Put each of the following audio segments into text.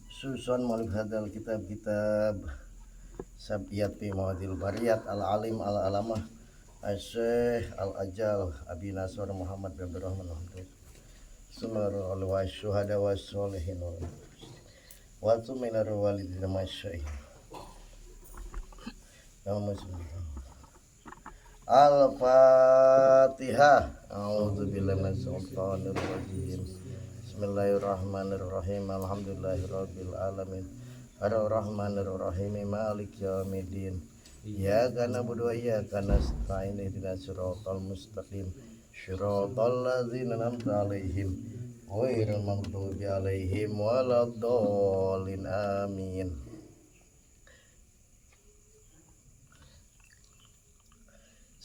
Susun malif hadal kitab Sabiyat fi Mawadil Bariyat Al-Alim Al-Alamah Al-Syekh Al-Ajal Abi Nasr Muhammad bin Abdurrahman Sunar al-wa syuhada wa sholihin wa tuminar walidina masyayih Al-Fatihah. A'udzubillahi minasyaitonir rajim. Bismillahirrahmanirrahim. Alhamdulillahirabbil alamin. Arrahmanirrahim. Maliki yaumiddin. Iyyaka na'budu wa iyyaka nasta'in. Ihdinas siratal mustaqim. Shiratal ladzina an'amta 'alaihim ghairil maghdubi 'alaihim waladdallin. Amin.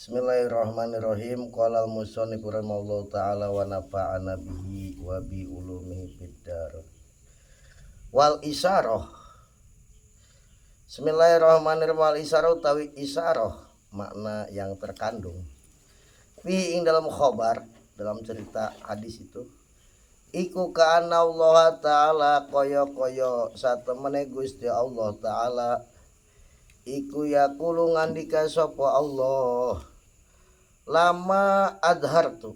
Bismillahirrahmanirrahim. Qala al-musannif rahimahullahu ta'ala wa nafa'ana bihi wa bi ulumihi fid dar. Wal isyarah. Bismillahirrahmanirrahim. Wal isyarah utawi isyarah makna yang terkandung fi ing dalam khabar, dalam cerita hadis itu iku kana Allah ta'ala kaya satemene Gusti Allah ta'ala iku yaqulu ngandika sapa Allah lama adhartu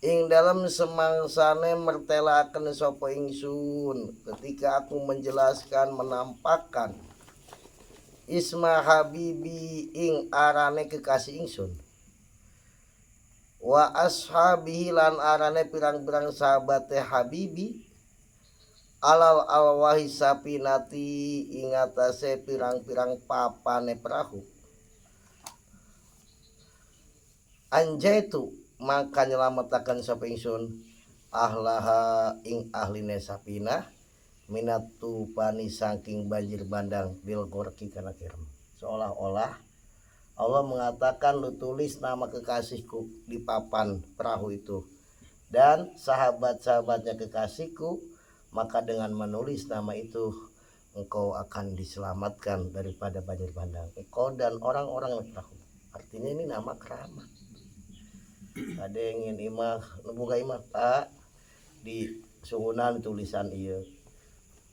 ing dalam semangsane mertelaken sapa ingsun ketika aku menjelaskan menampakkan isma habibi ing arane kekasih ingsun wa ashabihi lan arane pirang-pirang sahabate habibi alal alwahi sapinati ing atase pirang-pirang papane perahu anjaitu maka nyelametaken sapa ingsun ahlaha ing ahline sapinah minatu pani saking banjir bandang bil gorki kana kirem. Seolah-olah Allah mengatakan lu tulis nama kekasihku di papan perahu itu dan sahabat-sahabatnya kekasihku, maka dengan menulis nama itu engkau akan diselamatkan daripada banjir bandang, engkau dan orang-orang yang perahu. Artinya ini nama keramat. Ada yang ingin imah, buka imah Pak, di suhunan tulisan iya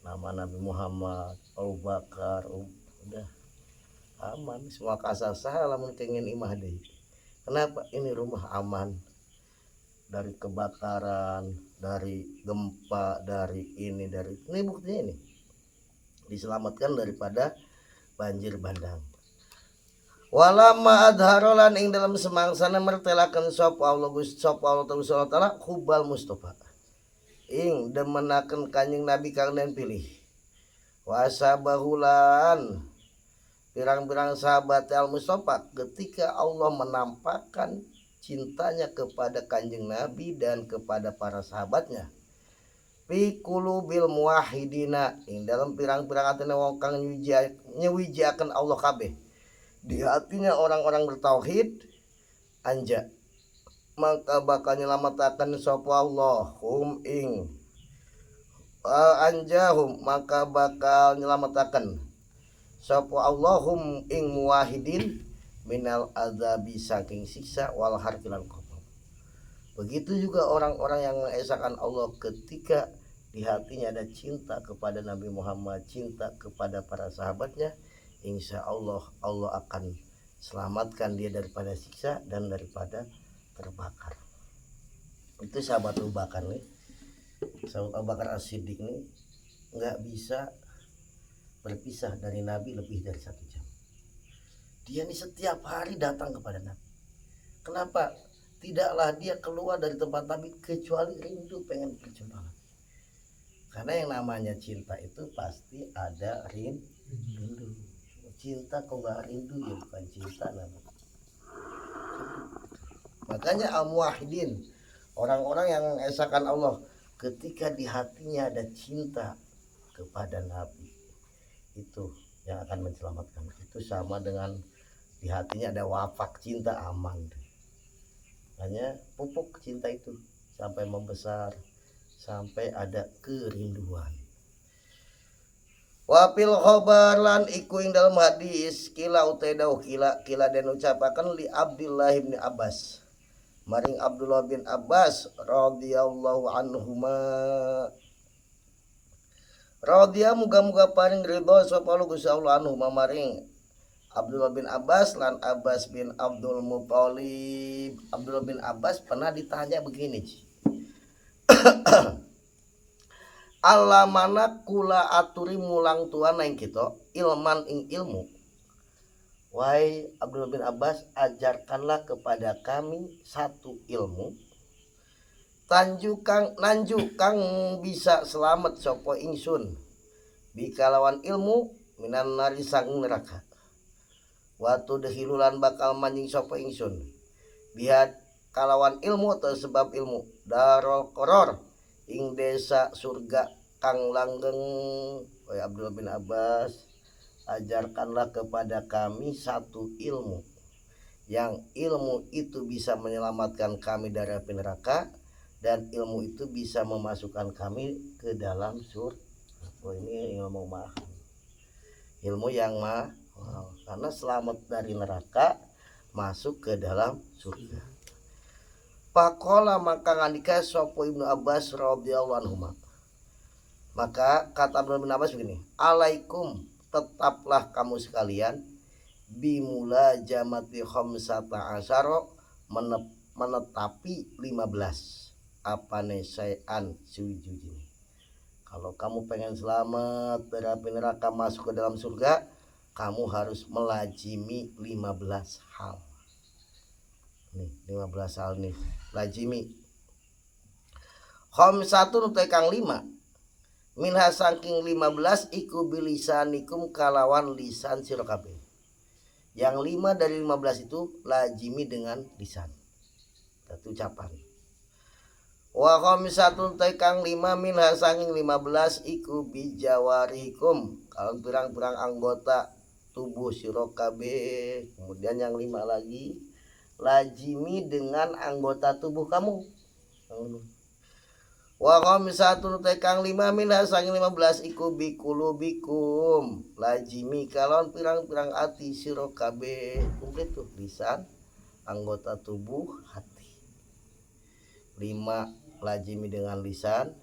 nama Nabi Muhammad, Abu Bakar, udah aman, semua kasar salah ingin imah deh. Kenapa? Ini rumah aman dari kebakaran, dari gempa, dari ini buktinya ini diselamatkan daripada banjir bandang. Walama adharolan ing dalam semangsana mertelakan sapa Allah taala hubal Mustafa ing demenaken kanjing Nabi kang den pilih wasabahulan pirang-pirang sahabat al Mustafa ketika Allah menampakkan cintanya kepada kanjeng Nabi dan kepada para sahabatnya fi qulubil muwahhidina ing dalam pirang-pirang atine wong kang nyuwijaken Allah kabeh di hatinya orang-orang bertauhid anja maka bakal nyelamataken sapa Allah hum ing anjahum maka bakal nyelamataken sapa Allahum ing muwahhidin minal azabi saking siksa wal harkilan qabr. Begitu juga orang-orang yang mengesahkan Allah ketika di hatinya ada cinta kepada Nabi Muhammad, cinta kepada para sahabatnya, insya Allah Allah akan selamatkan dia daripada siksa dan daripada terbakar. Itu sahabat Abu Bakar nih, sahabat Abu Bakar As-Siddiq nih nggak bisa berpisah dari Nabi lebih dari 1 jam. Dia nih setiap hari datang kepada Nabi. Kenapa? Tidaklah dia keluar dari tempat Nabi kecuali rindu pengen berjumpa. Karena yang namanya cinta itu pasti ada rindu. Cinta kok gak rindu ya bukan cinta namanya. Makanya al-muwahhidin, orang-orang yang mengesahkan Allah ketika di hatinya ada cinta kepada Nabi, itu yang akan menyelamatkan. Itu sama dengan di hatinya ada wafak cinta aman. Hanya pupuk cinta itu sampai membesar, sampai ada kerinduan. Wapil khobar lan iku ing dalam hadis kila utedau kila dan ucapakan li Abdullah bin Abbas maring Abdullah bin Abbas radhiyallahu anhuma Radhiya muga-muga paring ridho sapa Gusti Allah anhu mamaring Abdullah bin Abbas lan Abbas bin Abdul Muthalib. Abdullah bin Abbas pernah ditanya begini, Allah mana kula aturi mulang tuana ing kita ilman ing ilmu. Wahai Abdullah bin Abbas, ajarkanlah kepada kami satu ilmu nanju kang bisa selamat sapa ingsun bikalawan ilmu minan nari sang neraka. Watu dehilulan bakal manjing sapa ingsun bihat kalawan ilmu atau sebab ilmu darul koror ing desa surga kang langgeng. Wahai Abdullah bin Abbas, ajarkanlah kepada kami satu ilmu yang ilmu itu bisa menyelamatkan kami dari api neraka dan ilmu itu bisa memasukkan kami ke dalam surga. Oh, ini ilmu mahal, ilmu yang mahal karena selamat dari neraka masuk ke dalam surga. Pakola maka ngandika sopo Ibnu Abbas radhiyallahu anhu. Maka kata Abdullah bin Abbas begini, alaikum tetaplah kamu sekalian bimula jamati khamsata asyara menetapi 15 apa nesayan sujud. Kalau kamu pengen selamat dari api neraka masuk ke dalam surga, kamu harus melajimi 15 hal. Nih, 15 hal nih, lazimi. Khamsatun tekang 5. Minha saking 15 iku bilisanikum kalawan lisan sira kabeh. Yang 5 dari 15 itu lazimi dengan lisan. Satu ucapan. Wa khamisatun tekang 5 minha saking 15 iku bijawarikum kalau pirang-pirang anggota tubuh sira kabeh. Kemudian yang 5 lagi lazimi dengan anggota tubuh kamu. Wa khamisatun tekang 5 minha saking 15 iku bikulubikum lazimi kalon pirang-pirang ati sira kabeh. Begitu lisan, anggota tubuh, hati. 5 lazimi dengan lisan,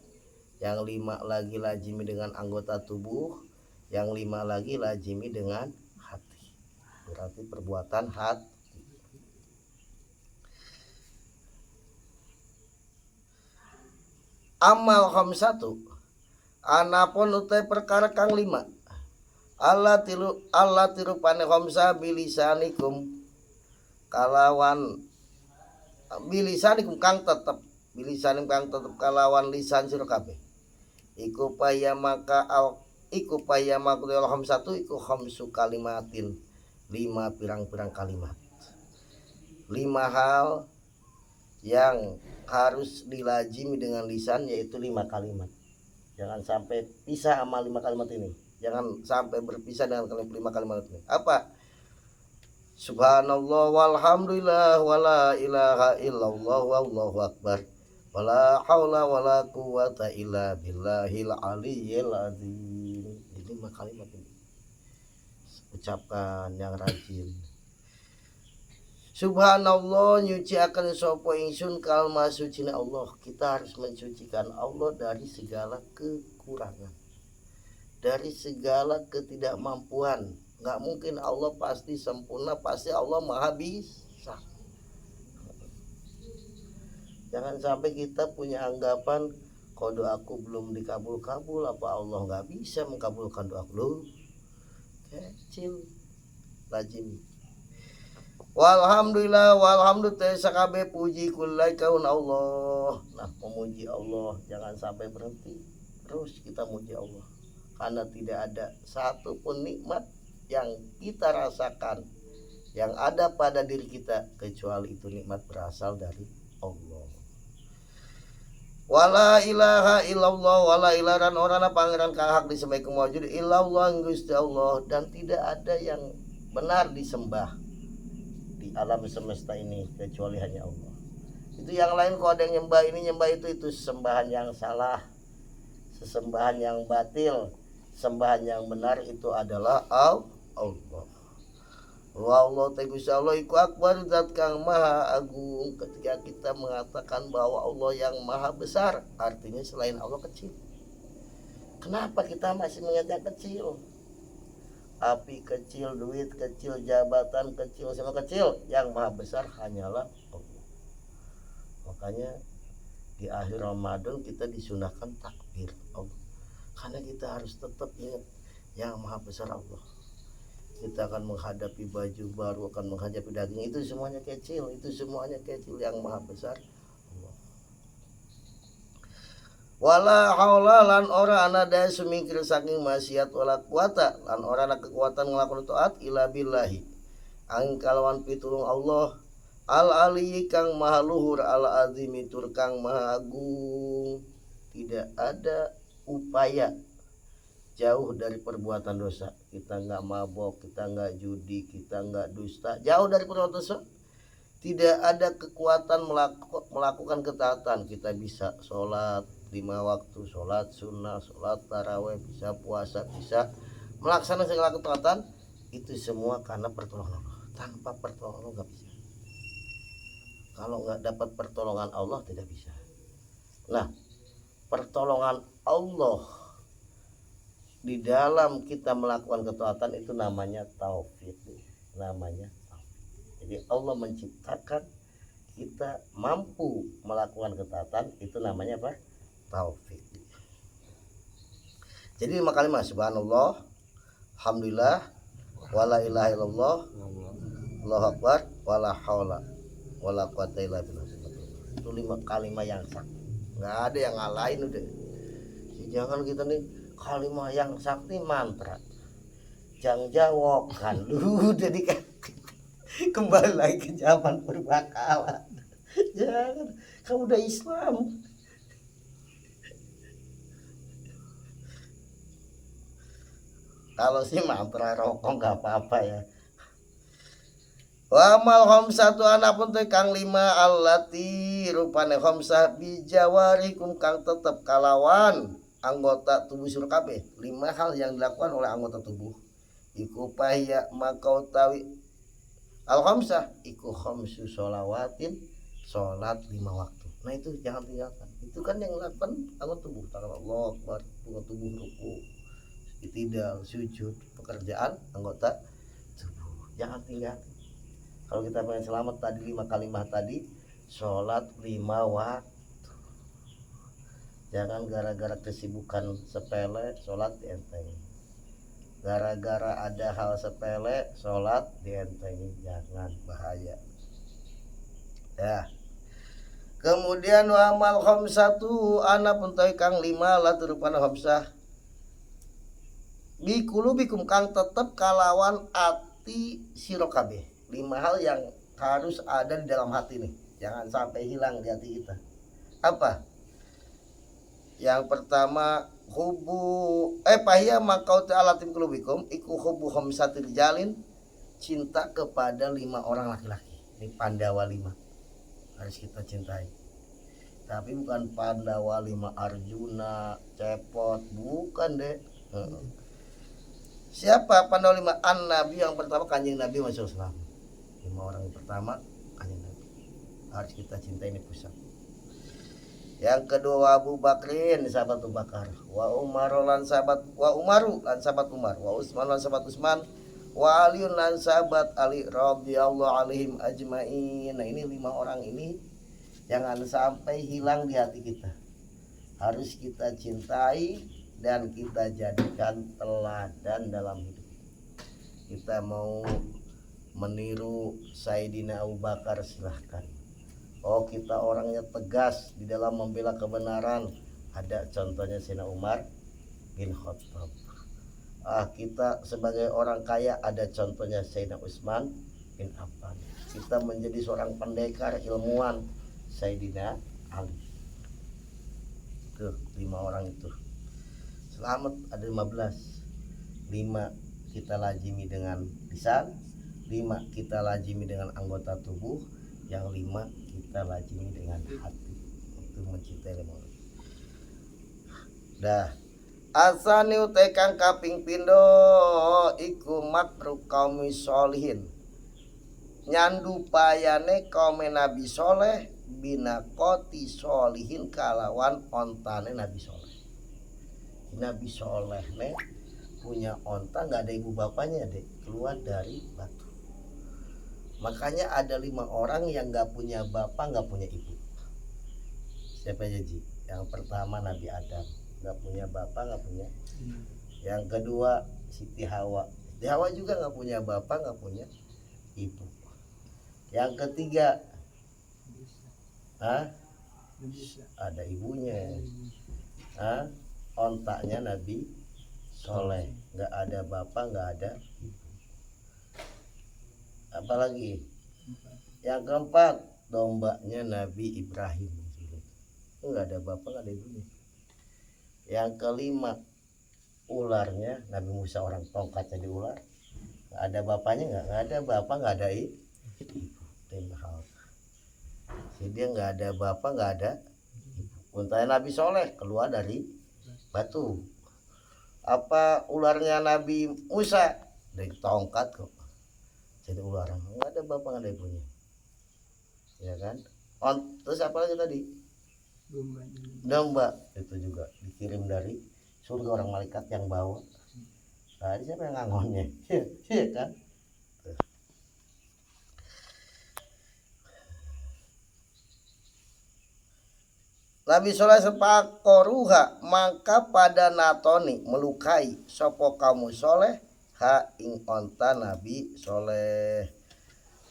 yang 5 lagi lazimi dengan anggota tubuh, yang 5 lagi lazimi dengan hati. Berarti perbuatan hati. Amal khamsatu anapun utai perkara kang 5 Allah tiru pane khamsa bilisanikum kalawan bilisanikum kang tetep bilisanim kang tetep kalawan lisan sira kabeh iku paya maka khamsatu iku khamsu kalimatin 5 pirang-pirang kalimat 5 hal yang harus dilazimi dengan lisan yaitu 5 kalimat. Jangan sampai pisah sama 5 kalimat ini. Jangan sampai berpisah dengan 5 kalimat ini. Apa? Subhanallah walhamdulillah wala ilaha illallah wallahu akbar wala haula wala quwata illa billahil aliyyil azim. Ini 5 kalimat ini. Ucapkan yang rajin. Subhanallah nyuci akan sopo ingsun kalma suci Allah. Kita harus mensucikan Allah dari segala kekurangan, dari segala ketidakmampuan. Nggak mungkin Allah pasti sempurna, pasti Allah maha bisa. Jangan sampai kita punya anggapan kalau doaku belum dikabul-kabul, apa Allah nggak bisa mengabulkan doaku? Kecil, lazim. Walhamdulillah sakabe puji kullai kaun Allah. Nah, memuji Allah jangan sampai berhenti. Terus kita muji Allah. Karena tidak ada satu pun nikmat yang kita rasakan yang ada pada diri kita kecuali itu nikmat berasal dari Allah. Wala ilaha illallah wala ilaran orana pangeran kang hak disembah kumawujud illallah Gusti Allah dan tidak ada yang benar disembah di alam semesta ini kecuali hanya Allah. Itu yang lain kalau ada yang nyembah ini nyembah itu sembahan yang salah, sesembahan yang batil. Sembahan yang benar itu adalah Allah. Allah Gusti Allah iku akbar zat kang maha agung. Ketika kita mengatakan bahwa Allah yang maha besar, artinya selain Allah kecil. Kenapa kita masih melihat yang kecil? Api kecil, duit kecil, jabatan kecil, semua kecil. Yang maha besar hanyalah Allah. Makanya di akhir Ramadan kita disunahkan takbir Allah. Karena kita harus tetap ingat yang maha besar Allah. Kita akan menghadapi baju baru, akan menghadapi daging, itu semuanya kecil, itu semuanya kecil. Yang maha besar Allah. Wala haula lan ora ana daya sumingkir saking maksiat wala kuwata lan ora ana kekuatan nglakoni taat ila billahi angin kalawan pitulung Allah al ali kang maha luhur al azimi tur kang maha agung. Tidak ada upaya jauh dari perbuatan dosa. Kita nggak mabok, kita nggak judi, kita nggak dusta, jauh dari perbuatan dosa. Tidak ada kekuatan melakukan ketaatan. Kita bisa sholat 5 waktu, sholat sunnah, sholat taraweh, bisa puasa, bisa melaksanakan segala ketaatan. Itu semua karena pertolongan Allah. Tanpa pertolongan Allah nggak bisa. Kalau nggak dapat pertolongan Allah tidak bisa. Nah, pertolongan Allah di dalam kita melakukan ketaatan itu namanya taufik. Namanya taufik. Jadi Allah menciptakan kita mampu melakukan ketaatan, itu namanya apa? Taufik. Jadi 5 kalimat subhanallah, alhamdulillah, wala ilaha illallah, Allahu akbar, wala haula wala quwata illa billah. Itu 5 kalimat yang sakti. Enggak ada yang ngalahin udah. Jangan kita nih kalimat yang sakti mantra. Jangan jawokan lu jadi kan kembali lagi ke zaman purbakala. Jangan, kamu udah Islam. Kalau sih mantra rokok nggak apa-apa ya. Wa mal khamsatu anapun teh kang 5 allati rupane khamsah bijawarikum kang tetep kalawan anggota tubuh sira kabeh. 5 hal yang dilakukan oleh anggota tubuh. Iku pahya makau tawi al khamsah iku khamsu sholawatin, salat 5 waktu. Nah itu jangan tinggalkan. Itu kan yang dilakukan anggota tubuh. Takbir Allah akbar, anggota tubuh ruku, itidal, sujud, pekerjaan anggota tubuh. Jangan tinggalkan. Kalau kita pengen selamat tadi 5 kalimat tadi, sholat 5 waktu. Jangan gara-gara kesibukan sepele sholat dientengi. Gara-gara ada hal sepele sholat dientengi, jangan, bahaya. Ya. Kemudian wa amal khamsatu ana puntai kang 5 la turupana khamsah. Bikulubikum kang tetep kalawan ati sira kabeh. 5 hal yang harus ada di dalam hati nih, jangan sampai hilang di hati kita. Apa? Yang pertama hubu pahya makau ta'alatim kulubikum iku hubu khamsatir jalin, cinta kepada 5 orang laki-laki. Ini Pandawa 5 harus kita cintai. Tapi bukan Pandawa 5 Arjuna, Cepot, bukan deh. Siapa Pandawa 5? An-Nabi yang pertama Kanjeng Nabi Muhammad. 5 orang yang pertama Kanjeng Nabi. Harus kita cintai, ini pusat. Yang kedua Abu Bakrin, sahabat Abu Bakar, wa Umaru lan sahabat Umar, wa Utsman lan sahabat Utsman, wa Aliun lan sahabat Ali radhiyallahu alaihim ajmain. Nah ini 5 orang ini jangan sampai hilang di hati kita. Harus kita cintai dan kita jadikan teladan dalam hidup. Kita mau meniru Sayyidina Abu Bakar silahkan. Oh kita orangnya tegas di dalam membela kebenaran, ada contohnya Sayyidina Umar bin Khattab. Kita sebagai orang kaya ada contohnya Sayyidina Utsman bin Affan. Kita menjadi seorang pendekar ilmuwan Sayyidina Ali. Tuh 5 orang itu. Selamat ada 15. 5 kita lazimi dengan lisan, 5 kita lazimi dengan anggota tubuh, yang 5 kita lazimi dengan hati. Itu mencintai 5 orang. Dah. Asani utekang kaping pindo iku makru kaum sholihin. Nyandu payane kaum Nabi Soleh binakoti sholihin kalawan ontane Nabi Soleh. Nabi Soleh punya onta nggak ada ibu bapaknya deh, keluar dari batu. Makanya ada 5 orang yang nggak punya bapak nggak punya ibu. Siapa aja Ji? Yang pertama Nabi Adam, nggak punya bapak nggak punya. Yang kedua Siti Hawa. Siti Hawa juga nggak punya bapak nggak punya ibu. Yang ketiga ada ibunya. Ontaknya Nabi Soleh, nggak ada bapak nggak ada ibu. Apalagi yang keempat dombanya Nabi Ibrahim, nggak ada bapak nggak ada ibunya. Yang kelima ularnya Nabi Musa, orang tongkatnya di ular, nggak ada bapaknya, nggak ada bapak nggak ada ibu. Jadi dia nggak ada bapak nggak ada ibu. Untanya Nabi Soleh keluar dari batu. Apa ularnya Nabi Musa dari tongkat kok jadi ular, nggak ada bapak nggak ada ibunya, ya kan. Terus apa lagi tadi? Domba itu juga dikirim dari surga, orang malaikat yang bawa. Tadi siapa yang ngangonnya? Iya kan. Nabi Soleh sepakoruha maka pada natoni melukai sopo kamu soleh ha ing onta Nabi Soleh.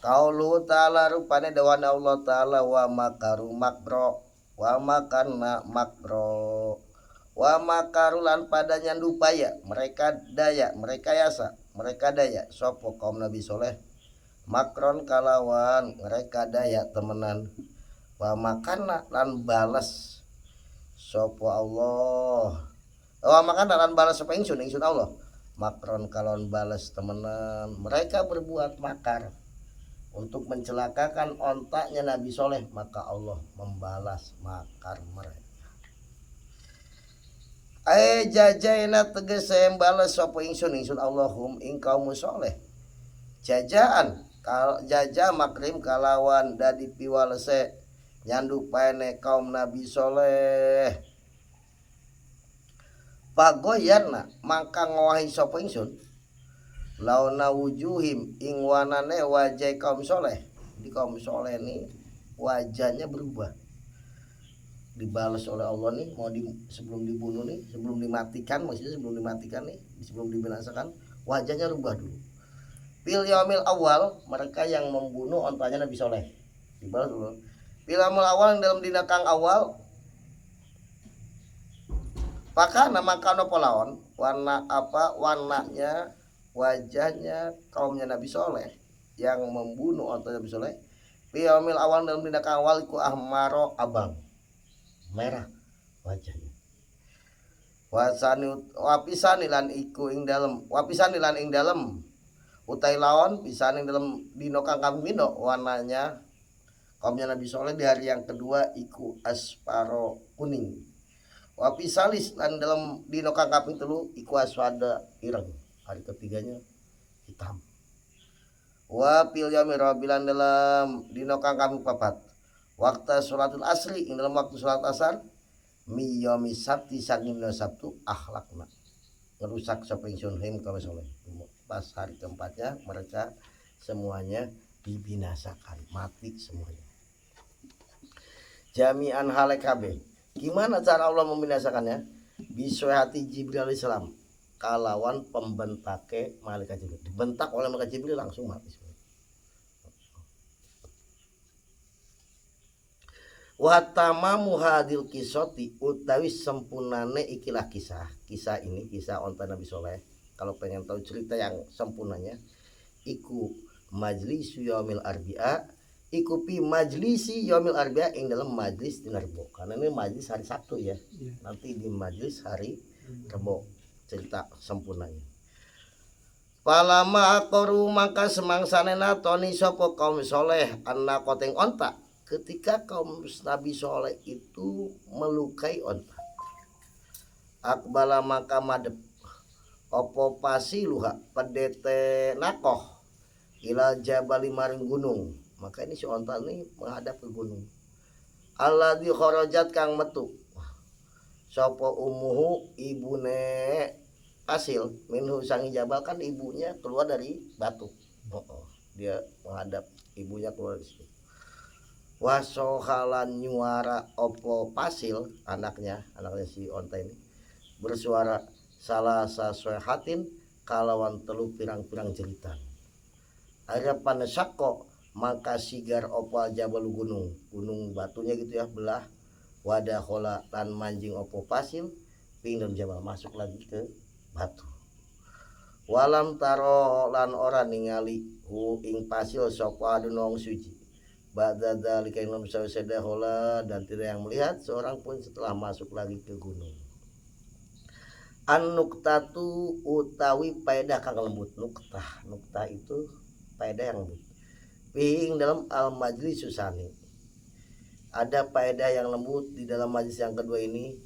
Qaulu ta'ala rupane dawan Allah ta'ala wa makaru makro wa makarna makro wa makarulan padanya dupaya mereka daya mereka yasa mereka daya sopo kaum Nabi Soleh makron kalawan mereka daya temenan wa makarna lan balas sopo Allah wa makarna lan balas sopo ingsun Allah makron kalawan balas temenan mereka berbuat makar untuk mencelakakan ontaknya Nabi Soleh, maka Allah membalas makar mereka. Jajaina tegese balas sapa ingsun Allahum ing kaum soleh. Jajaan jaja makrim kalawan dadi piwalese nyandu paene kaum Nabi Soleh. Pagoyana mangka ngowahi sapa ingsun launa wujuhim ing wanane wajah kaum soleh. Di kaum soleh nih wajahnya berubah, dibalas oleh Allah nih, mau sebelum dibunuh nih, sebelum dimatikan, maksudnya sebelum dimatikan nih, sebelum dibinasakan, wajahnya rubah dulu. Fil yaumil awal, mereka yang membunuh ontanya Nabi Soleh dibalas dulu. Fil yaumil awal, dalam dina kang awal maka nama kano polaon warna apa warnanya wajahnya kaumnya Nabi Soleh yang membunuh ontanya Nabi Soleh. Fiyaumil awal dalam tindakan awal iku ahmaro abang merah wajahnya. Wapisani lan iku ing dalem wapisani lan ing dalem utai lawan pisani dalam dino kang kami dino warnanya kaumnya Nabi Soleh di hari yang kedua iku asparo kuning. Wapisalis lan dalam dino kang kaping telu iku aswada ireng, hari ketiganya hitam. Wa pil yaumir rabilan dalam dino kang kaping papat waktu sholatul asri ing dalam waktu sholat asar mi yaumi sabti saking dina Sabtu akhlakna ngerusak sapa ingsun him kaum soleh. Pas hari keempatnya mereka semuanya dibinasakan, mati semuanya. Jami'an halekabe. Gimana cara Allah membinasakannya? Bisuhati Jibril alaihissalam kalawan pembentake malaikat Jibril. Dibentak oleh malaikat Jibril langsung mati semua. Wa tamamu hadil kisoti utawi sempurnane ikilah kisah ini kisah onta Nabi Soleh. Kalau pengen tahu cerita yang sempurnanya iku majlis yaumil arbi'a iku pi majlisi yaumil arbi'a ing dalam majlis dina Rebo. Karena ini majlis hari Sabtu ya. Nanti di majlis hari Rebo cerita sempurnanya. Palama akoru maka semangsane natoni sapa kaum soleh anna koteng onta. Ketika kaum Nabi Soleh itu melukai onta, akbala maka madep opo pasiluha pedete nakoh ila jabali maring gunung. Maka ini si onta ini menghadap ke gunung. Alladzi kharajat kang metu sapa umuhu ibune Pasil minhu sangi jabal, kan ibunya keluar dari batu. Dia menghadap ibunya keluar dari situ. Wasohalan nyuara opo Pasil anaknya si onta ini bersuara salah sasuhatin kalawan telu pirang-pirang jeritan. Akhirnya panesako maka sigar opo jabal gunung batunya gitu ya belah. Wadah kola lan manjing opo Pasil pingdem jabal masuk lagi ke batu. Walam taro lan ora ningali hu ing Pasil sapa adunong suci. Ba'da dzalika inam sawsada hola, dan tidak yang melihat seorang pun setelah masuk lagi ke gunung. An-nuktatu utawi paedah kang lembut. Nuktah itu paedah yang lembut. Ping dalam al-majlis susani. Ada paedah yang lembut di dalam majlis yang kedua ini.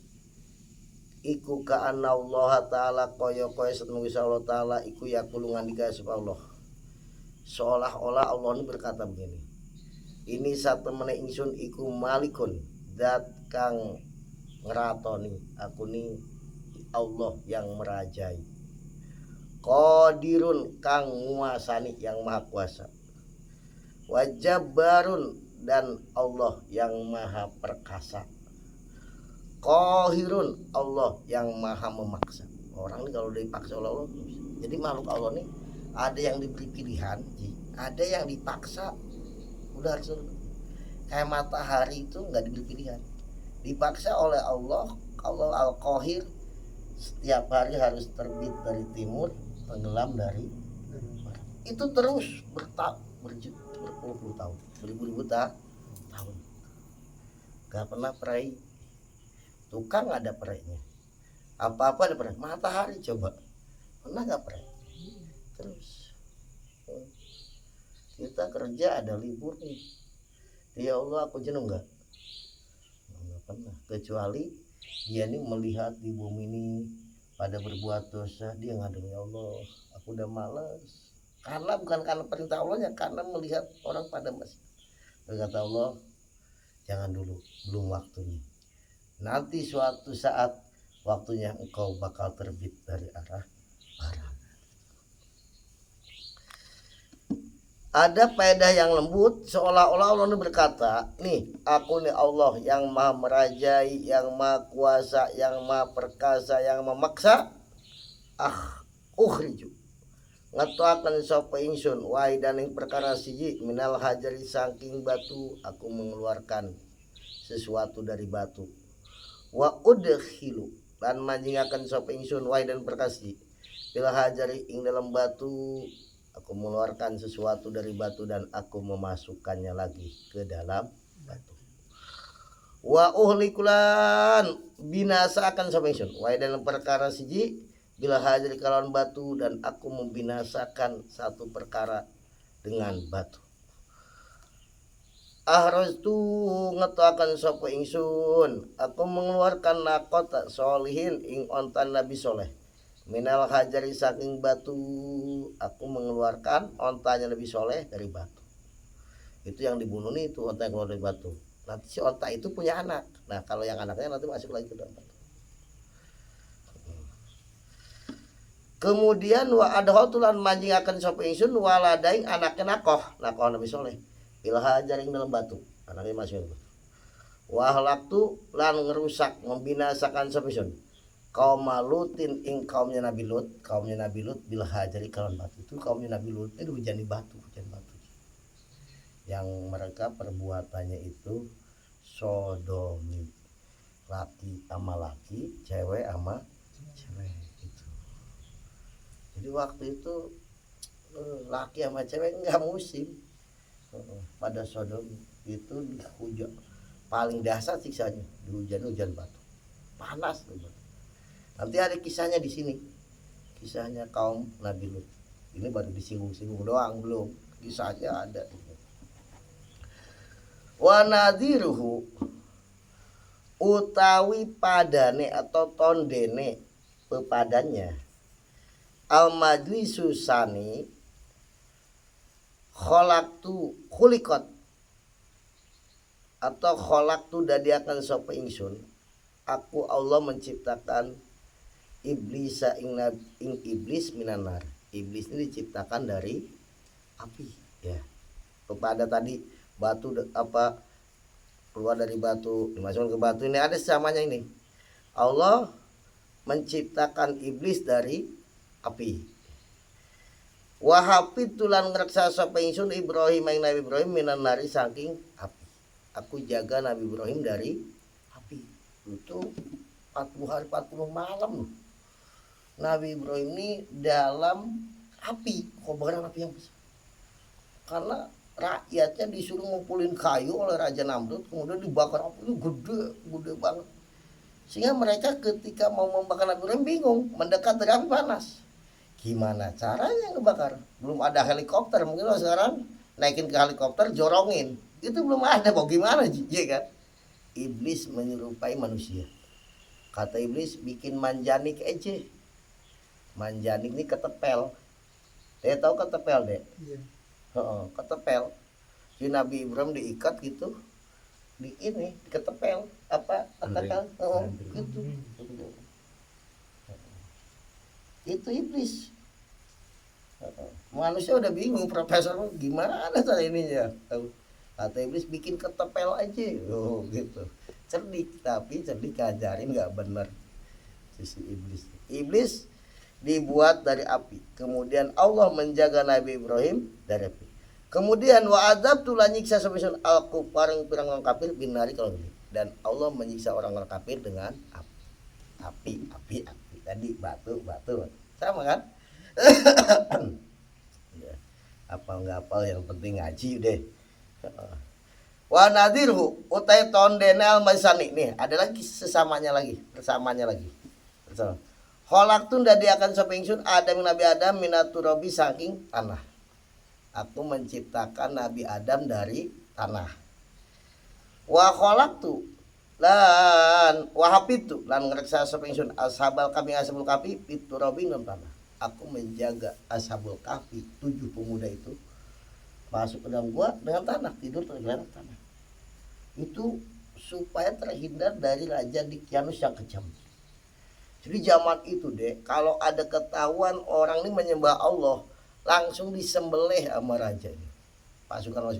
Iku ka'anna Allah ta'ala koyo setemu Allah ta'ala iku yakulungan dikaya sapa Allah. Seolah-olah Allah ini berkata begini. Ini satu meneh ingsun iku malikun zat kang ngeratoni, aku ni Allah yang merajai. Qadirun kang nguasani yang maha kuasa. Wajabbarun dan Allah yang maha perkasa. Qahirun Allah yang maha memaksa. Orang ini kalau dipaksa oleh Allah, jadi makhluk Allah nih ada yang diberi pilihan, ada yang dipaksa. Udah harus kayak matahari itu nggak diberi pilihan, dipaksa oleh Allah. Allah Al-Qahir setiap hari harus terbit dari timur, tenggelam dari barat. Itu terus berpuluh-puluh tahun, beribu-ribu tahun, nggak pernah perai. Tukang ada perainya, apa-apa ada perai. Matahari coba pernah nggak perai? Terus kita kerja ada libur nih, ya Allah aku jenuh nggak pernah, kecuali dia nih melihat di bumi ini pada berbuat dosa, dia ngadu, ya Allah aku udah malas, karena bukan karena perintah Allahnya, karena melihat orang pada masih. Kata Allah, jangan dulu, belum waktunya, nanti suatu saat waktunya engkau bakal terbit dari arah barat. Ada faedah yang lembut, seolah-olah Allah berkata, nih aku nih Allah yang maha merajai, yang maha kuasa, yang maha perkasa, yang memaksa. Ukhriju ngatuakan sapa ingsun waidan ing perkara siji minal hajari saking batu, aku mengeluarkan sesuatu dari batu. Wa udkhilu dan manjingaken sapa ingsun waidan perkara siji bil hajari ing dalam batu, aku mengeluarkan sesuatu dari batu dan aku memasukkannya lagi ke dalam batu. Wa uhlikulan binasa akan sapa ingsun wa dalam perkara siji bila hadir kalawan batu, dan aku membinasakan satu perkara dengan batu. Ahraztu ngetoakan sapa ingsun, aku mengeluarkan nakota solihin ing ontan Nabi Soleh. Minal hajari saking batu, aku mengeluarkan ontanya Nabi Soleh dari batu. Itu yang dibunuh nih, itu onta yang keluar dari batu. Nanti si onta itu punya anak. Nah kalau yang anaknya nanti masuk lagi ke dalam batu. Kemudian wa adhotulan manjing akan sapa ingsun waladaing anaknya nakoh Nabi Soleh. Bil hajari dalam batu, anaknya masuk. Wa halaktu lan ngerusak membinasakan sapa ingsun kaum Lutin ing kaumnya Nabi Lut bil hajari kalawan batu. Itu kaumnya Nabi Lut itu hujan batu yang mereka perbuatannya itu sodomi, laki sama laki, cewek sama cewek gitu. Jadi waktu itu laki sama cewek nggak musim pada sodomi, itu hujan paling dasar siksanya di hujan batu panas tuh. Nanti ada kisahnya di sini, kisahnya kaum Nabi Lut. Ini baru disinggung-singgung doang, belum kisahnya ada. Wa nadhiruhu utawi padane atau tondene pepadannya al majlisu sani khulikot atau kholaktu dadiakan sapa ingsun aku Allah menciptakan ing iblis minanar. Iblis ini diciptakan dari api ya. Kepada tadi batu apa keluar dari batu dimasukkan ke batu, ini ada samanya ini. Allah menciptakan iblis dari api. Wahapit tulan ngreksa sapa ingsun Ibrahim ing Nabi Ibrahim minan nari saking api. Aku jaga Nabi Ibrahim dari api. Itu 40 hari 40 malam. Nabi Ibrahim ini dalam api, kobaran api yang besar. Karena rakyatnya disuruh ngumpulin kayu oleh Raja Namrud, kemudian dibakar api itu gede banget. Sehingga mereka ketika mau membakar Nabi Ibrahim bingung, mendekat dari api panas. Gimana caranya ngebakar? Belum ada helikopter, mungkin lo sekarang naikin ke helikopter jorongin. Itu belum ada, mau gimana ya kan? Iblis menyerupai manusia. Kata iblis bikin manjanik aja. Manjanik ini ketepel. Dia tahu ketepel deh. Iya. Ketepel. Si Nabi Ibrahim diikat gitu. Di ini ketepel apa? Ketepel. Gitu. Itu iblis. Manusia udah bingung, profesor gimana ada cara ininya. Kata iblis bikin ketepel aja. Oh gitu. Cerdik, tapi cerdik ajarin nggak bener sisi iblis. Iblis dibuat dari api. Kemudian Allah menjaga Nabi Ibrahim dari api. Kemudian wa azab tulah nyiksa semisal aku parang pirang orang kafir binari kalau gini. Dan Allah menyiksa orang-orang kafir dengan api. Tadi batu. Sama kan? Ya, apal nggak apal yang penting ngaji deh. Wa nadirhu utai tondenal masani nih, ada lagi bersamanya lagi. Kholak tun dadi akan sapa ingsun Adam Nabi Adam minaturabi saking tanah. Aku menciptakan Nabi Adam dari tanah. Wa kholak tu lan wahapitu lan ngreksa sapa ingsun ashabal kami ashabul kafi piturabi non tanah. Aku menjaga ashabul kafi 7 pemuda itu masuk ke dalam gua dengan tanah, tidur di dalam tanah. Itu supaya terhindar dari Raja Dikyanus yang kejam. Jadi zaman itu deh, kalau ada ketahuan orang ini menyembah Allah, langsung disembelih sama raja ini. Pasukan.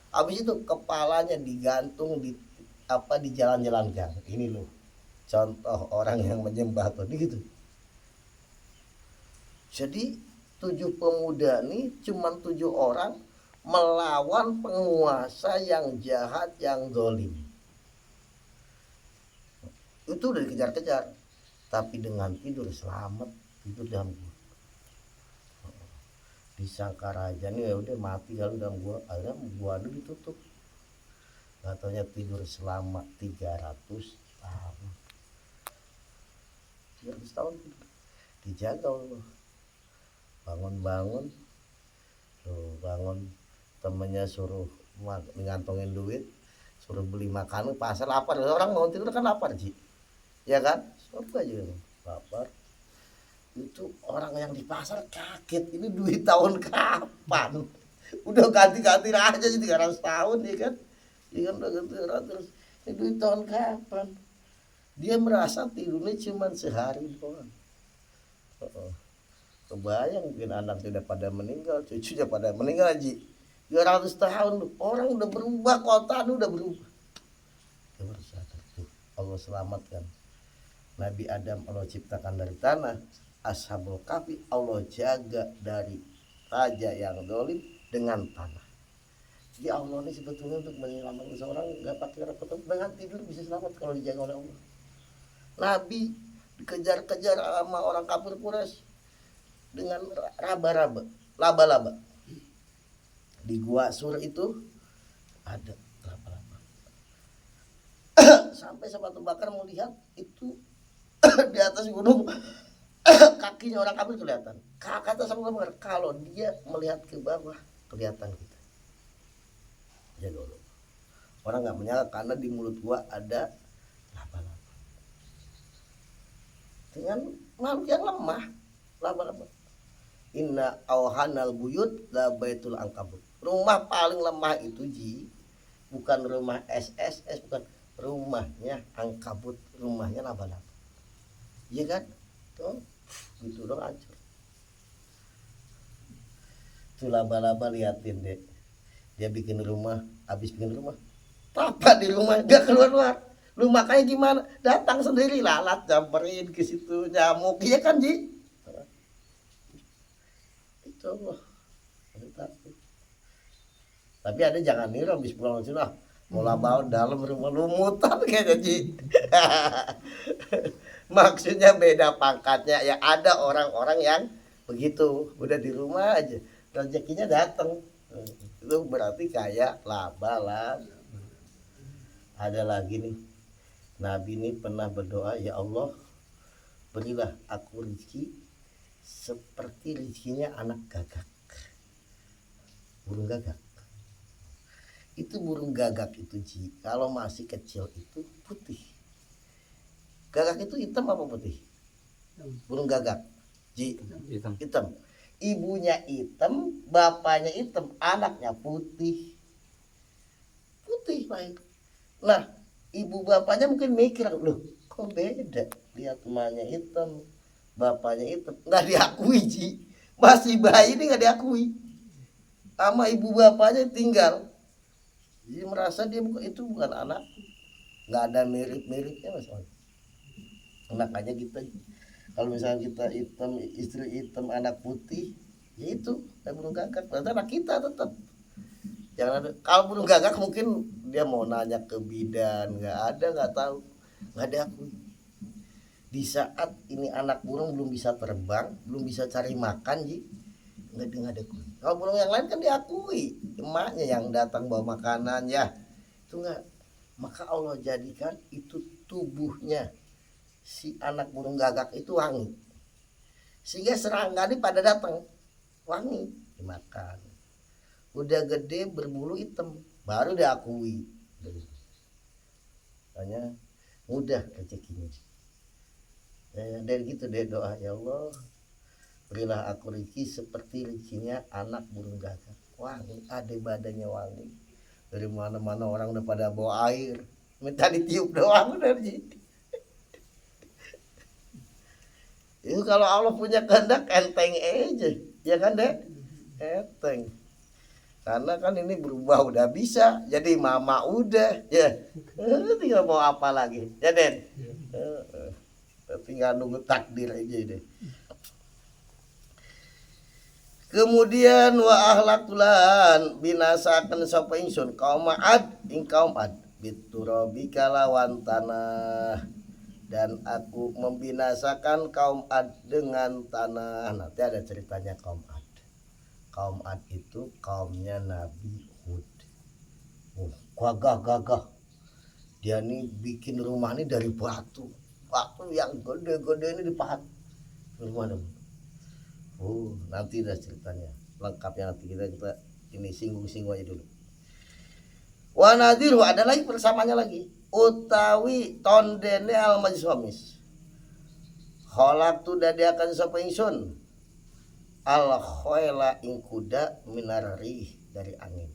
Habis itu kepalanya digantung di jalan-jalan gang. Ini loh contoh orang yang menyembah tadi gitu. Jadi 7 pemuda ini cuma 7 orang melawan penguasa yang jahat, yang zalim. Itu udah dikejar-kejar, tapi dengan tidur selamat, tidur dalam gua. Disangka raja nih ya udah mati kalau dalam gua, akhirnya gua itu ditutup. Katanya tidur selama 300 tahun. 300 tahun dijaga Allah. Bangun tuh, bangun temennya suruh ngantongin duit, suruh beli makanan, pasar lapar, orang mau tidur kan lapar Ji, ya kan, surga aja lapar. Itu orang yang di pasar kaget, ini duit tahun kapan, udah ganti-ganti aja sih 300 tahun ya kan, udah ganti 300, ini duit tahun kapan. Dia merasa tidurnya cuma sehari doang. Kebayang mungkin anak sudah pada meninggal, cucunya pada meninggal Ji. 200 tahun orang udah berubah, kota udah berubah. Allah selamatkan Nabi Adam, Allah ciptakan dari tanah. Ashabul kafi Allah jaga dari raja yang zalim dengan tanah. Jadi Allah ini sebetulnya untuk menyelamatkan seorang nggak pakai repot, dengan tidur bisa selamat kalau dijaga oleh Allah. Nabi dikejar-kejar sama orang kafir Quraisy dengan laba-laba. Di gua Sur itu ada laba-laba. Sampai Abu Bakar melihat itu di atas gunung kakinya orang kafir kelihatan. Kata Abu Bakar, kalau dia melihat ke bawah kelihatan kita. Ya dulu. Orang nggak menyangka karena di mulut gua ada laba-laba. Dengan makhluk yang lemah, laba-laba. Inna awhanal buyut la baitul ankabut. Rumah paling lemah itu Ji, bukan rumah SSS, bukan. rumahnya angkabut, rumahnya laba-laba. Iya kan? Tuh, gitu dong hancur. Tuh laba-laba liatin deh. Dia bikin rumah, habis bikin rumah, apa di rumah gak keluar-keluar. Lu makanya gimana? Datang sendiri lalat jamperin ke situ nyamuk, iya kan Ji? Itu Allah. Tapi ada jangan niru habis pulang sudah mulai bawa dalam rumah lumutan kayaknya Ji. Maksudnya beda pangkatnya ya, ada orang-orang yang begitu udah di rumah aja rezekinya datang. Itu berarti kayak laba-laba. Ada lagi nih, Nabi ini pernah berdoa, ya Allah berilah aku rezeki seperti rezekinya anak gagak. Burung gagak itu, burung gagak itu Ji, kalau masih kecil itu putih. Gagak itu hitam apa putih? Burung gagak Ji, hitam. Ibunya hitam, bapaknya hitam, anaknya putih Pak. Nah ibu bapaknya mungkin mikir, loh kok beda, lihat emaknya hitam bapaknya hitam, nggak diakui Ji, masih bayi ini nggak diakui sama ibu bapaknya, tinggal dia merasa dia itu bukan anak, nggak ada mirip-miripnya Mas. Makanya kita kalau misalnya kita hitam, istri hitam, anak putih, ya itu burung gagak, berarti anak kita tetap. Jangan ada, kalau burung gagak mungkin dia mau nanya ke bidan, nggak tahu, nggak ada aku. Di saat ini anak burung belum bisa terbang, belum bisa cari makan Ji, nggak ada aku. Kalau burung yang lain kan diakui, emaknya yang datang bawa makanan ya, itu nggak. Maka Allah jadikan itu tubuhnya si anak burung gagak itu wangi, sehingga serangga ini pada datang wangi dimakan. Udah gede berbulu hitam baru diakui, hanya mudah rezekinya. Dan gitu deh doa, ya Allah berilah aku rezeki seperti rezekinya anak burung gagak, wangi, ada badannya wangi, dari mana-mana orang udah pada bawa air, minta ditiup doang udah Ji. Itu kalau Allah punya kehendak enteng aja, ya kan deh, enteng. Karena kan ini berubah udah bisa, jadi mama udah, ya tinggal mau apa lagi, ya Den, tinggal nunggu takdir aja deh. Kemudian wa ahlakulan binasakan sapa ingsun kaum Ad ing kaum Ad biturabi kalawan tanah, dan aku membinasakan kaum Ad dengan tanah. Nanti ada ceritanya kaum Ad. Kaum Ad itu kaumnya Nabi Hud. Gagah. Dia nih bikin rumah ini dari batu yang gede-gede ini dipahat rumah dong. Nanti ada ceritanya lengkapnya, nanti kita ini singgung aja dulu. Wa nadiru, ada lagi persamanya lagi, utawi tondene al majsomis kholak tu dadiakan sapa ingsun al khoela ing kuda minarih dari angin.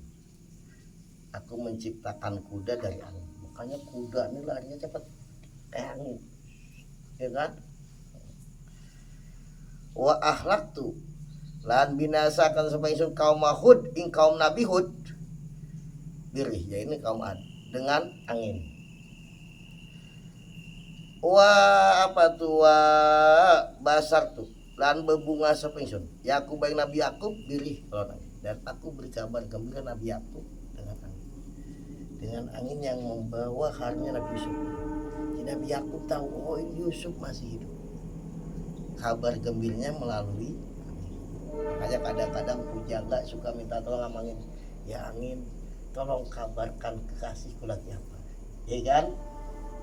Aku menciptakan kuda dari angin, makanya kuda ini larinya cepat kayak angin, ya kan. Wa ahlak tu lan binasakan sapa ingsun kaum Hud ing kaum Nabi Hud birih, ya ini kaum Ad, dengan angin. Wa apa tuh wa basar tuh lan bebunga sapa ingsun Yakub baik Nabi Yakub birih lawan angin, dan aku beri kabar gembira Nabi Yakub dengan angin yang membawa harinya Nabi Yusuf. Jadi Nabi Yakub tahu, oh ini Yusuf masih hidup, kabar gembiranya melalui angin. Makanya kadang-kadang pujaga suka minta tolong sama angin, ya angin tolong kabarkan kekasihku lagi apa, ya kan.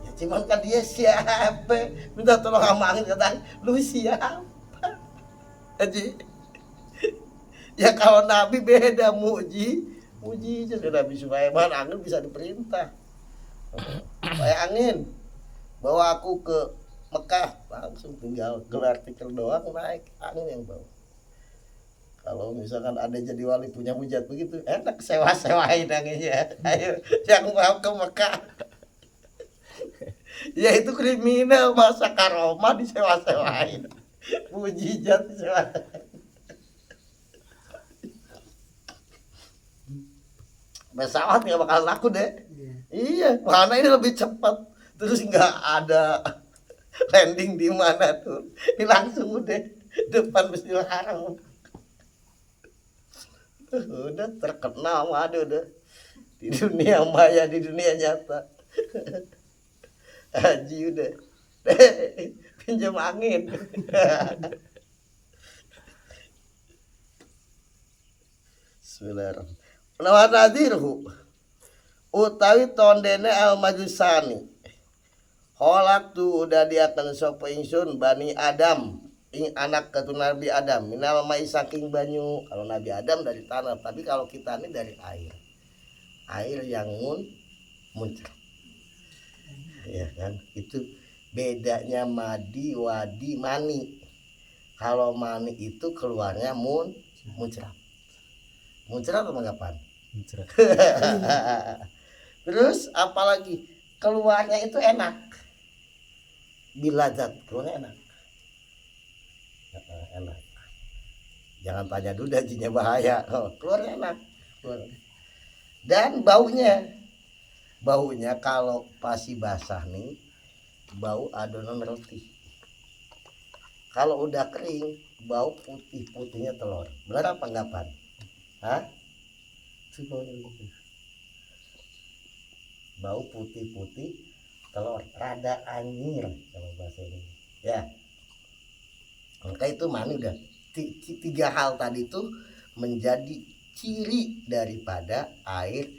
Ya cuman kan dia siapa minta tolong sama angin, kata lu siapa aja. Ya kalau Nabi beda, muji jadi Nabi Sulaiman angin bisa diperintah, kayak angin bawa aku ke Mekah, langsung tinggal gelar tikar doang naik angin yang bawa. Kalau misalkan ada jadi wali punya hujat begitu, enak sewa-sewain anginnya. Ayo yang mau ke Mekah. Ya itu kriminal, masa karoma disewa-sewain, mujizat disewa. Pesawat nggak bakal laku deh. Iya, mana ini lebih cepat, terus nggak ada landing di mana tuh, ini langsung udah depan Masjidil Haram. Udah terkenal, waduh udah di dunia maya, di dunia nyata. Haji udah pinjam angin. Bismillahirrahmanirrahim. Lawan nadirhu utawi tondene al majusani holak tu udah diakan sapa ingsun bani Adam ing anak keturunan Nabi Adam minal mai saking banyu. Kalau Nabi Adam dari tanah, tapi kalau kita ini dari air yang muncrat, ya kan. Itu bedanya madi, wadi, mani. Kalau mani itu keluarnya muncrat apa anggapan? Muncrat. Terus apalagi keluarnya itu enak, biladzat, keluarnya enak. Enak. Jangan tanya dulu, dajinya bahaya. Keluarnya enak. Dan baunya kalau pasti basah nih, bau adonan roti. Kalau udah kering, bau putih-putihnya telur. Benar apa anggapan? Hah? Bau putih-putih telur, rada anyir kalau bahasa ini. Ya. Maka itu mani udah. Tiga hal tadi itu menjadi ciri daripada air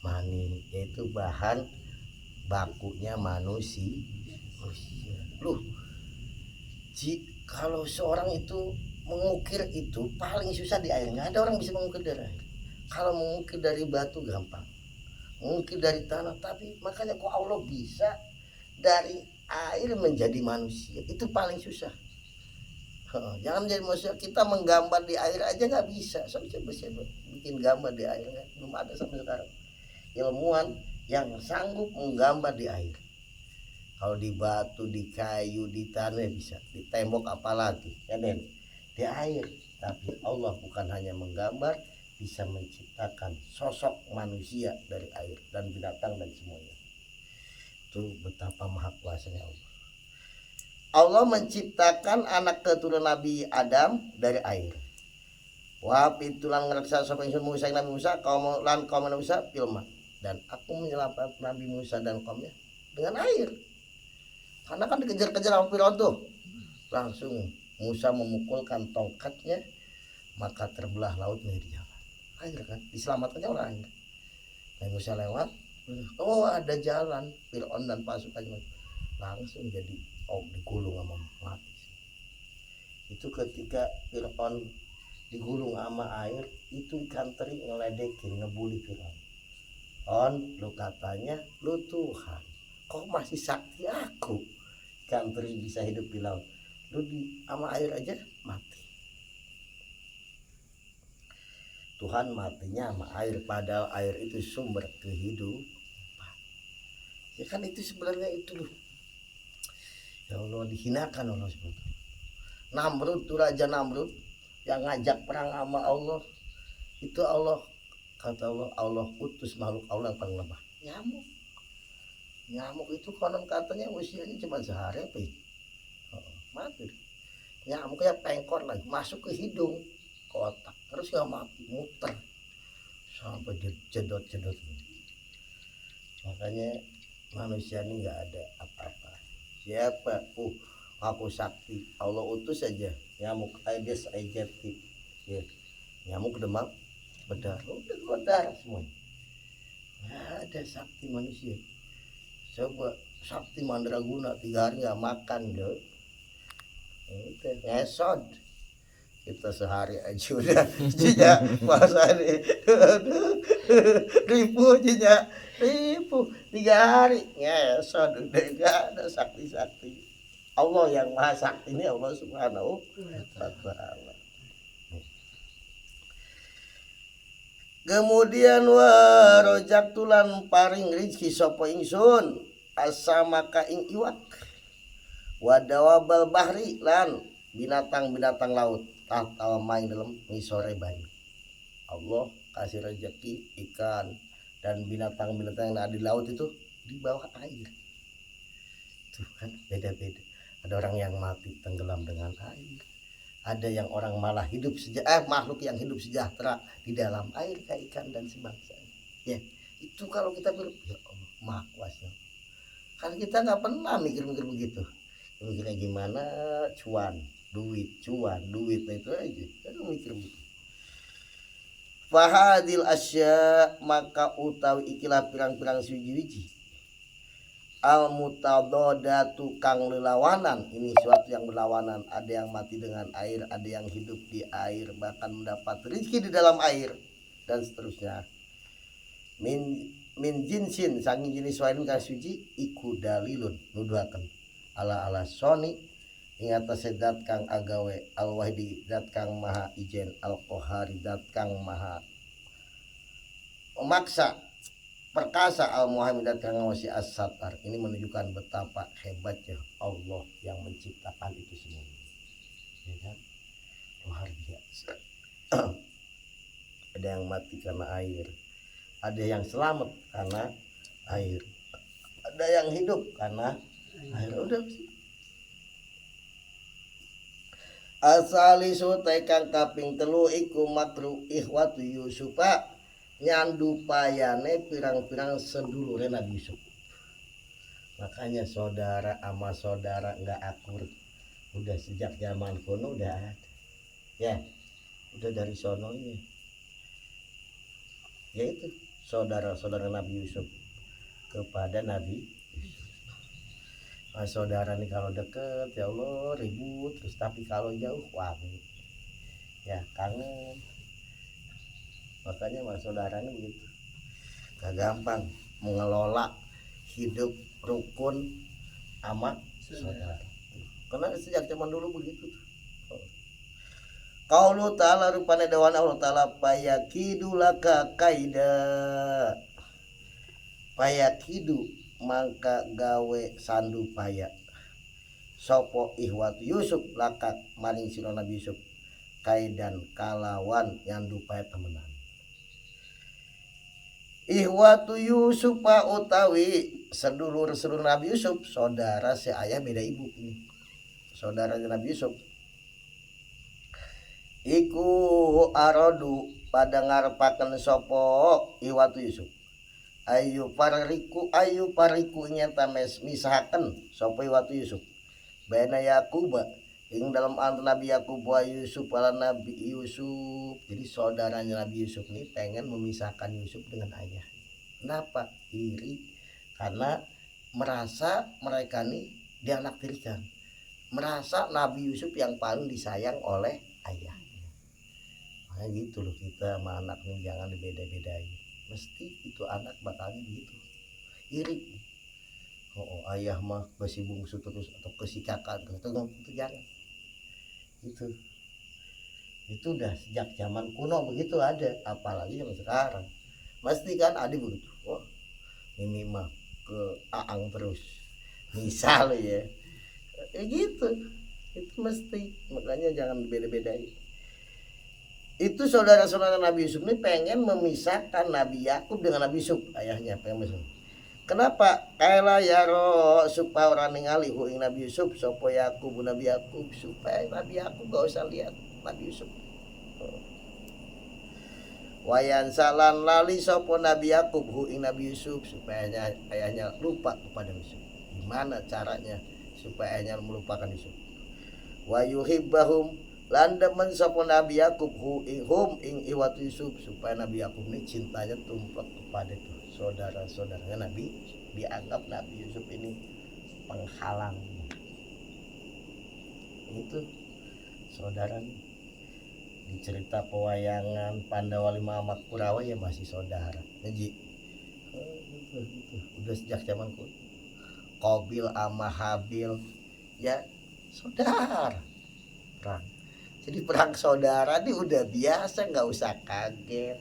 mani, yaitu bahan bakunya manusia. Loh, kalau seorang itu mengukir itu paling susah di air. Nggak ada orang bisa mengukir dari air. Kalau mengukir dari batu gampang, mengukir dari tanah, tapi makanya kok Allah bisa dari air menjadi manusia, itu paling susah. Jangan menjadi manusia, kita menggambar di air aja nggak bisa. Coba bikin gambar di air, belum ada sampai sekarang ilmuwan yang sanggup menggambar di air. Kalau di batu, di kayu, di tanah bisa, di tembok apalagi ya Den, di air. Tapi Allah bukan hanya menggambar, bisa menciptakan sosok manusia dari air dan binatang dan semuanya. Itu betapa maha kuasanya Allah. Allah menciptakan anak keturunan Nabi Adam dari air. Wa pitulang ngeraksa sapa ingsun Musa Nabi Musa kaum lan kaum Musa filma, dan aku menyelamatkan Nabi Musa dan kaumnya dengan air. Karena kan dikejar-kejar sama Firaun tuh. Langsung Musa memukulkan tongkatnya, maka terbelah laut menjadi jalan. Air kan diselamatkannya oleh air. Nabi Musa lewat, oh ada jalan, Firaun dan pasukannya langsung jadi digulung sama mati. Itu ketika Firaun digulung sama air, itu ikan teri ngeledekin, ngebully Firaun. Lu katanya lu Tuhan, kok masih sakti aku? Ikan teri bisa hidup di laut, lu sama air aja mati. Tuhan matinya sama air, padahal air itu sumber kehidupan. Ya kan itu sebenarnya itu loh. Ya Allah, dihinakan Allah sebetulnya. Namrud tuh, Raja Namrud yang ngajak perang sama Allah, itu Allah, kata Allah utus makhluk Allah yang paling lemah, nyamuk itu konon katanya usianya cuma sehari apa ya? Mati. Nyamuknya pengkor lagi, masuk ke hidung, ke otak, terus ya mati, muter sampai jedot-jedot. Makanya manusia ini nggak ada apa-apa. Siapa? Aku sakti, Allah utus aja nyamuk Aedes aegypti, ya. Nyamuk demam berdarah, udah keluar darah semua. Nggak ada sakti manusia. Coba sakti mandraguna 3 hari nggak makan deh, udah ngesod. Kita sehari aja udah jinya masa nih ribu jinya ribu 3 hari ngesod, udah nggak ada sakti. Allah yang maha sakti ini Allah subhanahu wa ta'ala. Kemudian wa rojak tulan paring rizki sapa ingsun asa maka ing iwak wadawabal bahri lan binatang-binatang laut tahtal main dalam ngisore banyu. Allah kasih rezeki ikan dan binatang-binatang yang ada di laut itu di bawah air. Tuh kan beda-beda. Ada orang yang mati tenggelam dengan air. Ada yang orang malah hidup makhluk yang hidup sejahtera di dalam air kayak ikan dan sebangsa. Ya, itu kalau kita ya Allah, Maha Kuasa. Kan kita nggak pernah mikir-mikir begitu. Mikirnya gimana cuan, duit, nah itu aja. Kan mikir begitu. Fahadil asya maka utawi ikilah pirang-pirang suci-suci al mutadada tukang lelawanan, ini suatu yang berlawanan, ada yang mati dengan air, ada yang hidup di air, bahkan mendapat rezeki di dalam air dan seterusnya. Min jinsin saking jenis wain kang suci iku dalilun nuduhaken ala soni ing atase zat kang agawe al wahidi zat kang maha ijen al qahari zat kang maha memaksa perkasa al muhammadat kang ngawasi as-satar. Ini menunjukkan betapa hebatnya Allah yang menciptakan itu semua, ya kan? Luar biasa. Ada yang mati karena air, ada yang selamat karena air, ada yang hidup karena air. Udah asali sotai kang kaping telu iku makru ikhwatu Yusufa nyandu payane pirang-pirang sedulure Nabi Yusuf. Makanya saudara sama saudara nggak akur udah sejak zaman kuno udah ada, ya udah dari sononya, yaitu saudara-saudara Nabi Yusuf kepada Nabi Yusuf. Nah, saudara nih kalau deket ya Allah ribut terus, tapi kalau jauh wangi ya kangen. Makanya mas saudara ini begitu, gak gampang mengelola hidup rukun sama saudara, karena sejak zaman dulu begitu. Qaulu ta'ala rupane dawan Allah ta'ala payakidu laka kaida, payakidu mangka gawe sandu paya sopo ihwatu Yusuf laka maring sira Nabi Yusuf kaidan kalawan nyandu paya temenan. Ihwatu Yusuf utawi sedulur-sedulur Nabi Yusuf, saudara si ayah beda ibu ini. Saudaranya Nabi Yusuf iku arodu pada ngarepaken sapa ihwatu Yusuf ayu pariku nyata misahaken sapa ihwatu Yusuf bena Yakub ing dalam antara Nabi Yakub wa Yusuf ala Nabi Yusuf. Jadi saudaranya Nabi Yusuf ini pengen memisahkan Yusuf dengan ayah. Kenapa? Iri karena merasa mereka nih dianaktirikan, merasa Nabi Yusuf yang paling disayang oleh ayahnya. Nah gitu loh, kita sama anak nih jangan dibeda-bedain, mesti itu anak bakalnya gitu iri. Oh ayah mah ke si bungsu terus atau ke si kakak itu jangan. Itu udah sejak zaman kuno begitu ada, apalagi zaman sekarang mesti kan ada begitu. Wah ini mah ke aang terus misal ya gitu, itu mesti. Makanya jangan beda-bedain. Itu saudara-saudara Nabi Yusuf ini pengen memisahkan Nabi Yakub dengan Nabi Yusuf ayahnya, pengen memisahkan. Kenapa? Kaila yaro supaya orang ningali ing Nabi Yusuf sopo Yakub Nabi Yakub, supaya Nabi Yakub gak usah lihat Nabi Yusuf. Wayan salan lali sopo Nabi Yakub ing Nabi Yusuf, supaya ayahnya lupa kepada Yusuf. Gimana caranya supaya ayahnya melupakan Yusuf? Wa yuhibbahum landemen sopo Nabi Yakub ing iwat Yusuf, supaya Nabi Yakub ini cintanya tumplek kepada itu saudara-saudaranya Nabi. Dianggap Nabi Yusuf ini penghalang. Itu saudara nih. Di cerita pewayangan Pandawa Lima Amak Kurawa ya masih saudara. Jadi udah sejak zaman kuno. Qabil sama Habil ya saudara perang. Jadi perang saudara nih udah biasa, nggak usah kaget.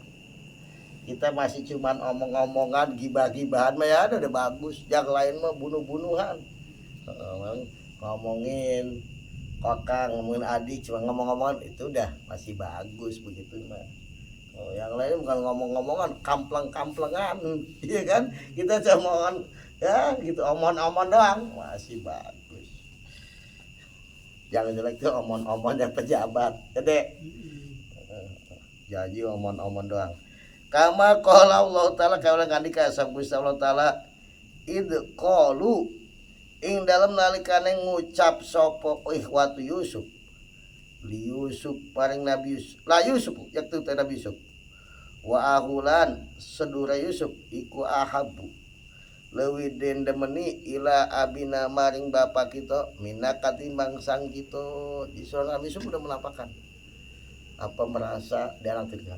Kita masih cuman omong-omongan, gibah-gibahan mah ya udah bagus. Yang lain mah bunuh-bunuhan. Ngomongin kokang, ngomongin adik, cuma ngomong-ngomongan itu udah masih bagus begitu mah. Yang lain bukan ngomong-ngomongan, kampleng-kamplengan, iya kan? Kita cuma ya gitu omong-omong doang masih bagus. Jangan jelek tuh omong-omong yang pejabat, gede. Jadi omong-omong doang. Kama qala Allah taala kaula ngandika Gusti Allah taala id qalu ing dalam nalikane ngucap sapa ikhwatu Yusuf li Yusuf paring Nabi Yusuf la Yusuf yaktu Nabi Yusuf wa ahulan sedura Yusuf iku ahabu leuwih den demeni ila abina maring bapak kita mina katimbang sang kita. Di surah Nabi Yusuf udah menampakkan apa merasa dianakkan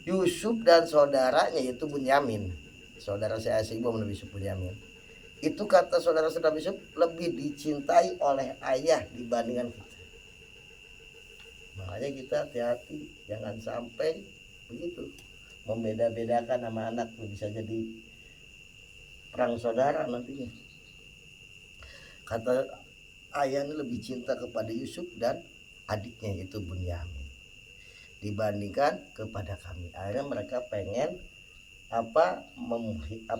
Yusuf dan saudaranya yaitu Bunyamin, saudara saya Asyib Nabi Yusuf Bunyamin. Itu kata saudara-saudara Yusuf lebih dicintai oleh ayah dibandingkan kita. Makanya kita hati-hati jangan sampai begitu membeda-bedakan nama anak, bisa jadi perang saudara nantinya. Kata ayah ini lebih cinta kepada Yusuf dan adiknya yaitu Bunyamin dibandingkan kepada kami. Akhirnya mereka pengen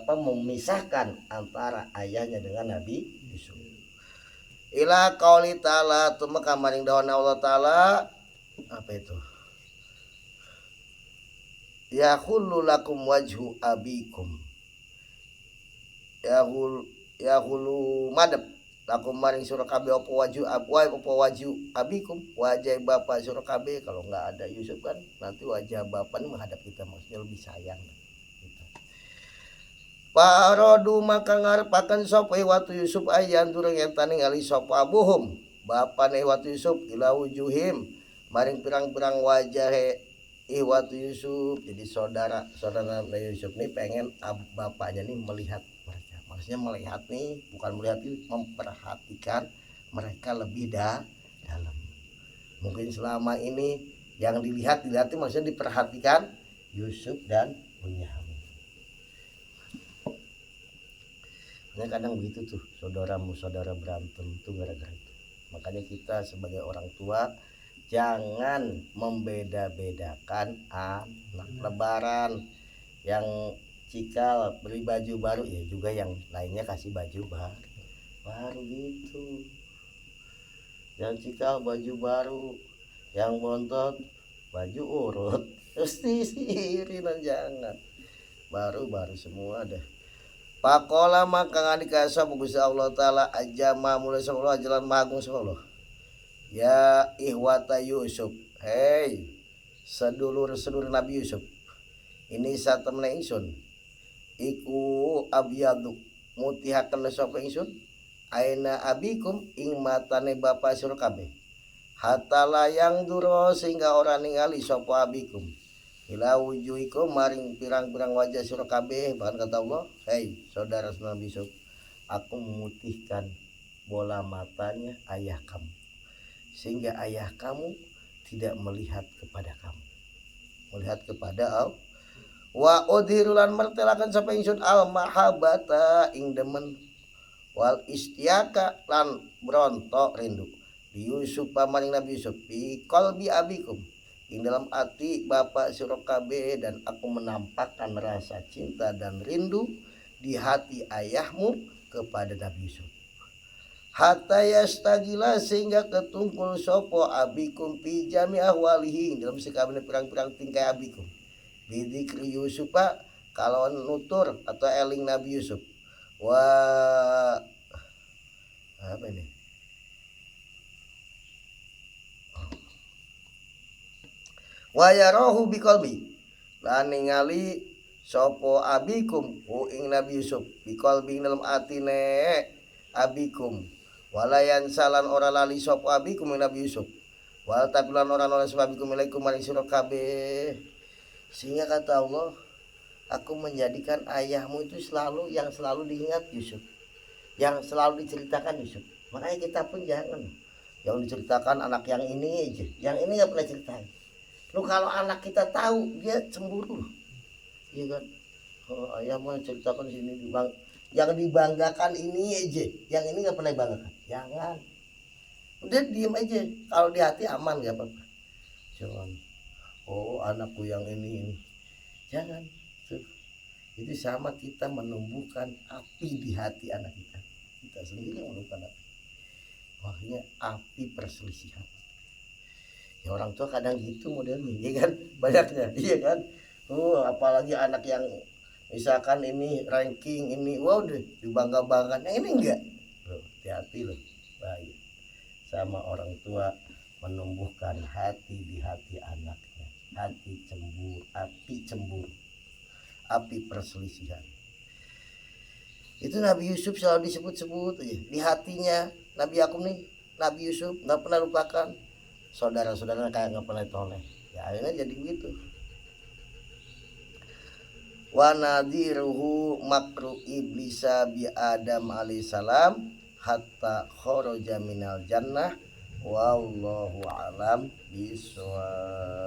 memisahkan antara ayahnya dengan Nabi Yusuf. Ila qauli ta'ala tumeka maring dawan Allah taala apa itu? Ya khullu lakum wajhu abikum. Ya khulu madep lakum maring surah kabeh apa wajhu abikum, wajah bapak surah kabeh. Kalau nggak ada Yusuf kan nanti wajah bapak ini menghadap kita, maksudnya lebih sayang gitu. Parodu maka ngarepaken sapa watu Yusuf ayan durung enten ningali sapa abuhum bapane watu Yusuf ila wujuhim maring pirang-pirang wajahe watu Yusuf. Jadi saudara Yusuf nih pengen bapaknya nih melihat mereka. Maksudnya melihat nih, bukan melihat ini, memperhatikan mereka lebih dalam. Mungkin selama ini yang dilihat maksudnya diperhatikan Yusuf dan Bunyamin. Nah, kadang begitu tuh saudara berantem tuh gara-gara itu. Makanya kita sebagai orang tua jangan membeda-bedakan anak. Lebaran yang cikal beli baju baru ya juga yang lainnya kasih baju baru gitu. Yang cikal baju baru, yang bontot baju urut, mesti irinan jangan. Baru semua deh. Pakola maka ngadikasa Gusti Allah taala ajama mulai Allah jalan magung Allah. Ya ihwata Yusuf, hei sedulur Nabi Yusuf. Ini satemene ingsun iku abiyadu mutihaken sapa ingsun aina abikum ing matane bapak sira kabeh hatta layang duro sehingga ora ningali sapa abikum ila wujuhikum maring pirang-pirang wajah sira kabeh. Bahkan kata Allah, hei saudara Nabi Yusuf, aku memutihkan bola matanya ayah kamu sehingga ayah kamu tidak melihat kepada kamu, melihat kepada Allah. Wa udhirulan mertelakan sapa ingsun al mahabbata ing demen wal istiaka lan bronto rindu di Yusuf pamaring Nabi Yusuf bi qalbi abikum ing dalam hati bapak sira kabeh, dan aku menampakkan rasa cinta dan rindu di hati ayahmu kepada Nabi Yusuf. Hatta yastagila sehingga ketungkul sapa abikum fi jami ahwalihi dalam sakabehane pirang-pirang tingkah abikum. Bidikri Yusuf pak kalau nutur atau eling Nabi Yusuf apa ini wa yarahu biqalbi lan ningali sapa abikum ing Nabi Yusuf biqalbi dalam atine abikum walayan salan ora lali sapa abikum ing Nabi Yusuf wal takulan ora noleh sapa abikum ilaikum maring sira kabeh. Sehingga kata Allah, aku menjadikan ayahmu itu yang selalu diingat Yusuf, yang selalu diceritakan Yusuf. Makanya kita pun jangan yang diceritakan anak yang ini aja, yang ini nggak pernah ceritain. Lu kalau anak kita tahu dia cemburu, iya kan. Oh, ayah mau ceritakan sini yang dibanggakan ini aja, yang ini nggak pernah dibanggakan, jangan, udah diem aja, kalau di hati aman gak apa-apa, jangan. Oh anakku yang ini jangan tuh. Itu sama kita menumbuhkan api di hati anak kita, kita sendiri yang menumbuhkan api, makanya api perselisihan. Ya orang tua kadang gitu modelnya, iya kan, banyaknya, iya kan. Apalagi anak yang misalkan ini ranking ini, wow deh dibangga-banggakan, yang ini enggak. Loh, hati-hati loh, bahaya. Sama orang tua menumbuhkan hati di hati anaknya, hati cemburu, api perselisihan. Itu Nabi Yusuf selalu disebut-sebut aja di hatinya. Nabi Yakub nih, Nabi Yusuf nggak pernah lupakan saudara-saudara, kayak nggak pernah toleh. Ya akhirnya jadi begitu. Wa nadhiruhu makru iblisa bi Adam alaihissalam hatta kharaja minal jannah wallahu alam bisawab.